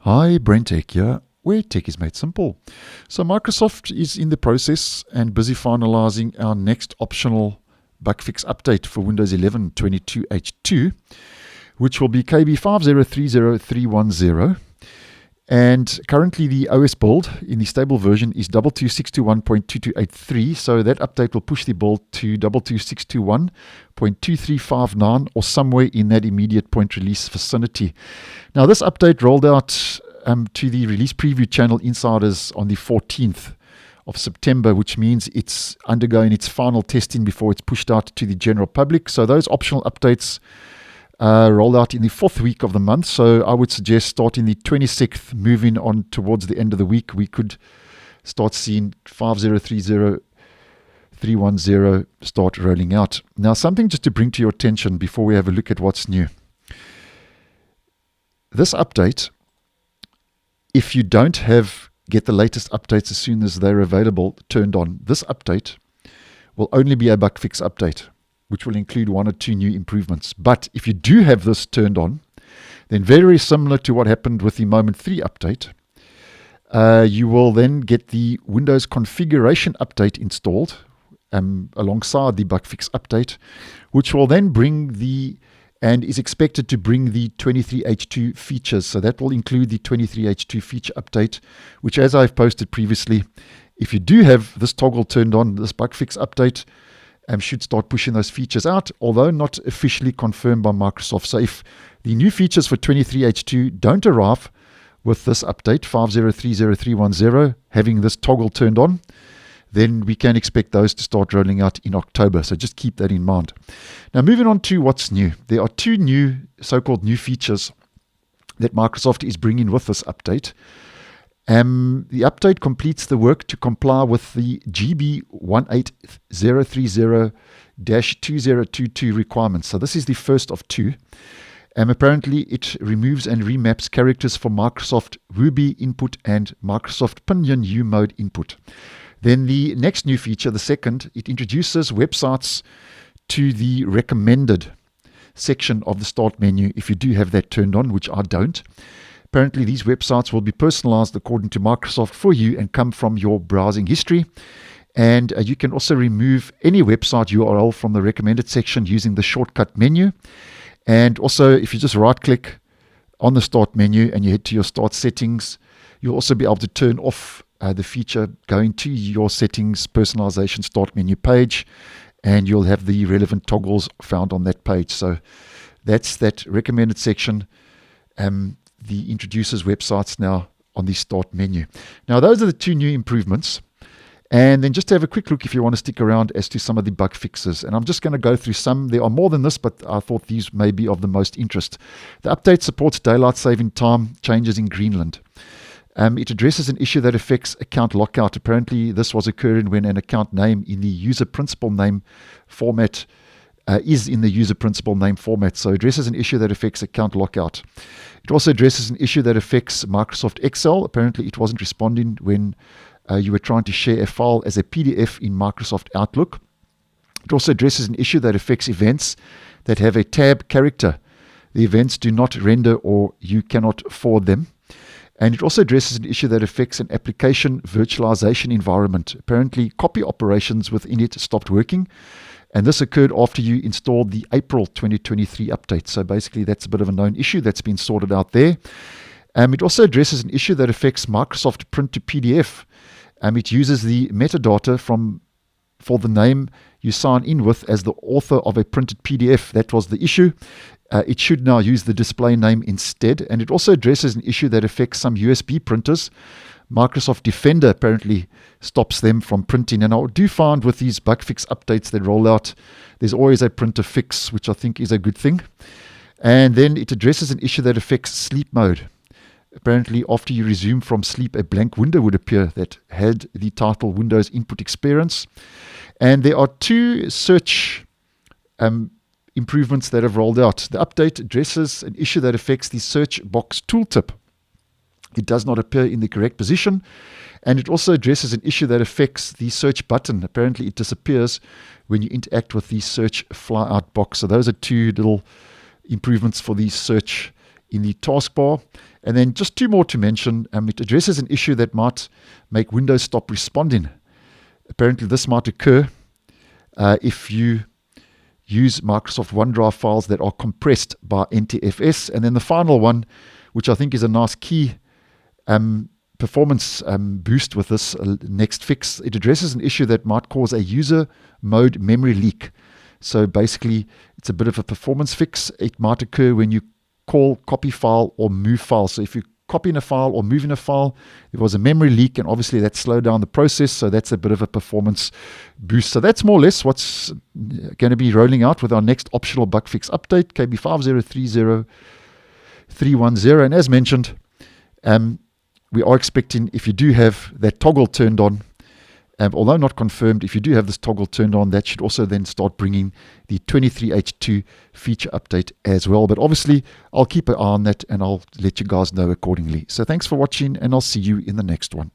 Hi, BrenTech here, where tech is made simple. So Microsoft is in the process and busy finalizing our next optional bug fix update for Windows 11 22H2, which will be KB5030310. And currently the OS build in the stable version is 22621.2283, so that update will push the build to 22621.2359 or somewhere in that immediate point release vicinity. Now this update rolled out to the release preview channel insiders on the 14th of September, which means it's undergoing its final testing before it's pushed out to the general public. So those optional updates rolled out in the 4th week of the month. So I would suggest starting the 26th, moving on towards the end of the week, we could start seeing 5030310 start rolling out. Now, something just to bring to your attention before we have a look at what's new. This update, if you don't get the latest updates as soon as they're available turned on, this update will only be a bug fix update, which will include 1 or 2 new improvements. But if you do have this turned on, then very similar to what happened with the Moment 3 update, you will then get the Windows configuration update installed alongside the bug fix update, which will then is expected to bring the 23H2 features. So that will include the 23H2 feature update, which, as I've posted previously, if you do have this toggle turned on, this bug fix update should start pushing those features out, although not officially confirmed by Microsoft. So if the new features for 23H2 don't arrive with this update, 5030310, having this toggle turned on, then we can expect those to start rolling out in October. So just keep that in mind. Now, moving on to what's new. There are 2 new, so-called new features that Microsoft is bringing with this update. The update completes the work to comply with the GB 18030-2022 requirements. So this is the first of 2. Apparently, it removes and remaps characters for Microsoft Ruby input and Microsoft Pinyin U mode input. Then the next new feature, the second, it introduces websites to the recommended section of the start menu if you do have that turned on, which I don't. Apparently, these websites will be personalized according to Microsoft for you and come from your browsing history. And you can also remove any website URL from the recommended section using the shortcut menu. And also, if you just right-click on the start menu and you head to your start settings, you'll also be able to turn off the feature going to your settings personalization start menu page, and you'll have the relevant toggles found on that page. So that's that recommended section. The introduces websites now on the start menu. Now, those are the 2 new improvements. And then just to have a quick look, if you want to stick around, as to some of the bug fixes. And I'm just going to go through some. There are more than this, but I thought these may be of the most interest. The update supports daylight saving time changes in Greenland. It addresses an issue that affects account lockout. Apparently, this was occurring when an account name in the user principal name format is in the user principal name format. So it addresses an issue that affects account lockout. It also addresses an issue that affects Microsoft Excel. Apparently, it wasn't responding when you were trying to share a file as a PDF in Microsoft Outlook. It also addresses an issue that affects events that have a tab character. The events do not render or you cannot forward them. And it also addresses an issue that affects an application virtualization environment. Apparently, copy operations within it stopped working. And this occurred after you installed the April 2023 update. So basically, that's a bit of a known issue that's been sorted out there. It also addresses an issue that affects Microsoft Print to PDF. It uses the metadata for the name you sign in with as the author of a printed PDF. That was the issue. It should now use the display name instead. And it also addresses an issue that affects some USB printers. Microsoft Defender apparently stops them from printing. And I do find with these bug fix updates that roll out, there's always a printer fix, which I think is a good thing. And then it addresses an issue that affects sleep mode. Apparently, after you resume from sleep, a blank window would appear that had the title Windows Input Experience. And there are 2 search improvements that have rolled out. The update addresses an issue that affects the search box tooltip. It does not appear in the correct position. And it also addresses an issue that affects the search button. Apparently, it disappears when you interact with the search flyout box. So those are 2 little improvements for the search in the taskbar. And then just two more to mention. It addresses an issue that might make Windows stop responding. Apparently this might occur if you use Microsoft OneDrive files that are compressed by NTFS. And then the final one, which I think is a nice key performance boost with this next fix, it addresses an issue that might cause a user mode memory leak. So basically, it's a bit of a performance fix. It might occur when you call copy file or move file. So if you copy in a file or move in a file, there was a memory leak, and obviously that slowed down the process. So that's a bit of a performance boost. So that's more or less what's going to be rolling out with our next optional bug fix update, KB5030310. And as mentioned, we are expecting, if you do have that toggle turned on, although not confirmed, if you do have this toggle turned on, that should also then start bringing the 23H2 feature update as well. But obviously, I'll keep an eye on that and I'll let you guys know accordingly. So thanks for watching, and I'll see you in the next one.